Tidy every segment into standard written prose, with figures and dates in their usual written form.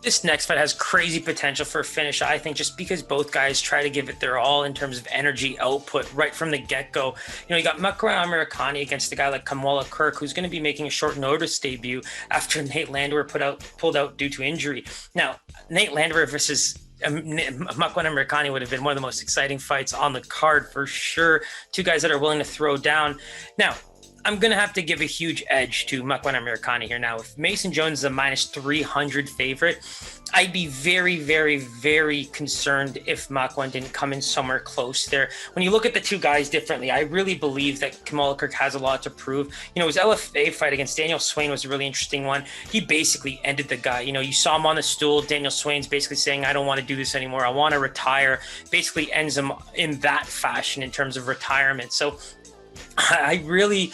This next fight has crazy potential for a finish, I think, just because both guys try to give it their all in terms of energy output right from the get-go. You got Makwan Amirkhani against a guy like Kamuela Kirk, who's going to be making a short notice debut after Nate Landwehr pulled out due to injury. Now, Nate Landwehr versus Makwan Amirkhani would have been one of the most exciting fights on the card for sure. Two guys that are willing to throw down. Now, I'm going to have to give a huge edge to Makwan Amirkhani here. Now, if Mason Jones is a minus 300 favorite, I'd be very, very, very concerned if Makwan didn't come in somewhere close there. When you look at the two guys differently, I really believe that Kamuela Kirk has a lot to prove. His LFA fight against Daniel Swain was a really interesting one. He basically ended the guy. You saw him on the stool. Daniel Swain's basically saying, I don't want to do this anymore. I want to retire. Basically ends him in that fashion in terms of retirement. So I really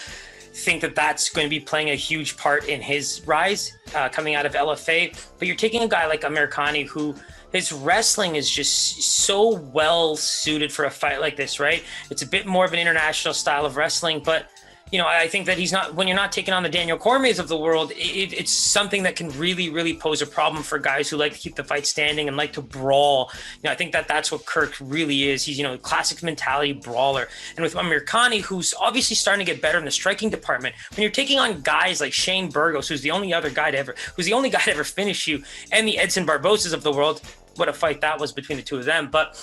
think that that's going to be playing a huge part in his rise coming out of LFA. But you're taking a guy like Amirkhani, who his wrestling is just so well suited for a fight like this, right? It's a bit more of an international style of wrestling, but I think that when you're not taking on the Daniel Cormiers of the world, it's something that can really, really pose a problem for guys who like to keep the fight standing and like to brawl. I think that that's what Kirk really is. He's, a classic mentality brawler. And with Amirkhani, who's obviously starting to get better in the striking department, when you're taking on guys like Shane Burgos, who's the only guy to ever finish you, and the Edson Barbosas of the world, what a fight that was between the two of them. But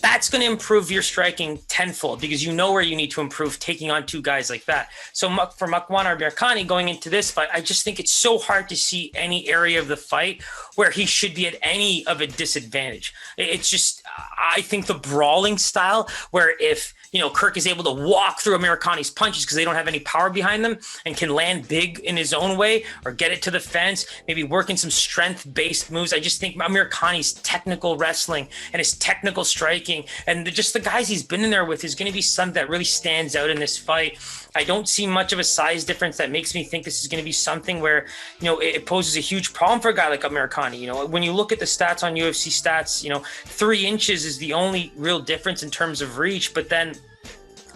that's going to improve your striking tenfold because you know where you need to improve taking on two guys like that. So for Makwan Amirkhani going into this fight, I just think it's so hard to see any area of the fight where he should be at any of a disadvantage. It's just, I think the brawling style where if Kirk is able to walk through Amirkhani's punches because they don't have any power behind them and can land big in his own way or get it to the fence, maybe work in some strength-based moves. I just think Amirkhani's technical wrestling and his technical striking and just the guys he's been in there with is going to be something that really stands out in this fight. I don't see much of a size difference that makes me think this is going to be something where, it poses a huge problem for a guy like Amirkhani. When you look at the stats on UFC stats, 3 inches is the only real difference in terms of reach, but then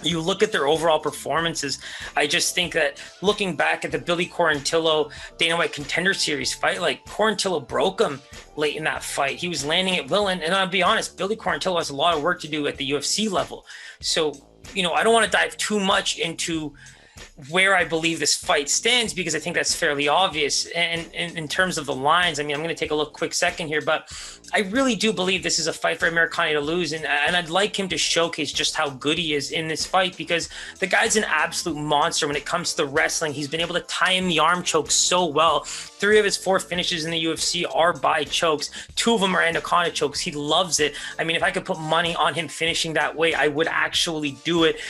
you look at their overall performances. I just think that looking back at the Billy Quarantillo Dana White Contender Series fight, like Quarantillo broke him late in that fight. He was landing at will, and I'll be honest, Billy Quarantillo has a lot of work to do at the UFC level. So, I don't want to dive too much into where I believe this fight stands because I think that's fairly obvious. And in terms of the lines, I'm going to take a quick second here, but I really do believe this is a fight for Amirkhani to lose. And I'd like him to showcase just how good he is in this fight because the guy's an absolute monster when it comes to wrestling. He's been able to tie in the arm chokes so well. 3 of his 4 finishes in the UFC are by chokes. 2 of them are anaconda chokes. He loves it. I mean, if I could put money on him finishing that way, I would actually do it.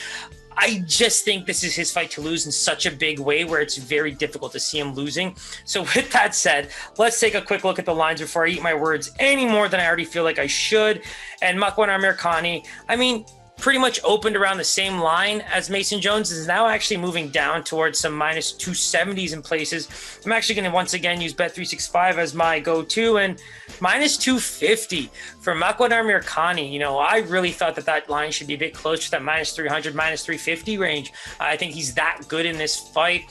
I just think this is his fight to lose in such a big way where it's very difficult to see him losing. So with that said, let's take a quick look at the lines before I eat my words any more than I already feel like I should. And Makwan Amirkhani, pretty much opened around the same line as Mason Jones, is now actually moving down towards some minus 270s in places. I'm actually going to once again use Bet365 as my go-to, and minus 250 for Makwan Amirkhani. I really thought that line should be a bit closer to that minus 300, minus 350 range. I think he's that good in this fight.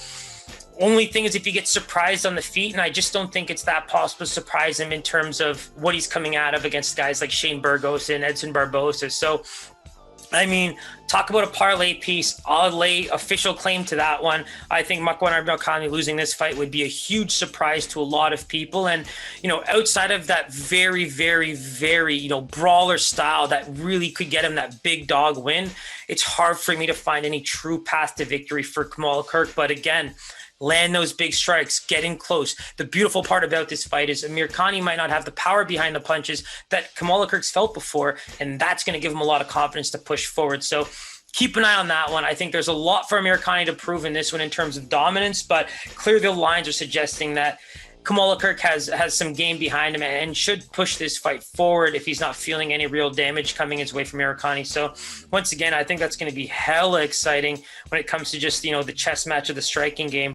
Only thing is if he gets surprised on the feet, and I just don't think it's that possible to surprise him in terms of what he's coming out of against guys like Shane Burgos and Edson Barbosa. So talk about a parlay piece. I'll lay official claim to that one. I think Makwan Amirkhani losing this fight would be a huge surprise to a lot of people. And, outside of that very, very, very, brawler style that really could get him that big dog win, it's hard for me to find any true path to victory for Kamuela Kirk. But again, land those big strikes, get in close. The beautiful part about this fight is Amirkhani might not have the power behind the punches that Kamuela Kirk's felt before, and that's going to give him a lot of confidence to push forward. So keep an eye on that one. I think there's a lot for Amirkhani to prove in this one in terms of dominance, but clearly the lines are suggesting that Kamuela Kirk has some game behind him and should push this fight forward if he's not feeling any real damage coming his way from Amirkhani. So once again, I think that's going to be hella exciting when it comes to just, the chess match of the striking game.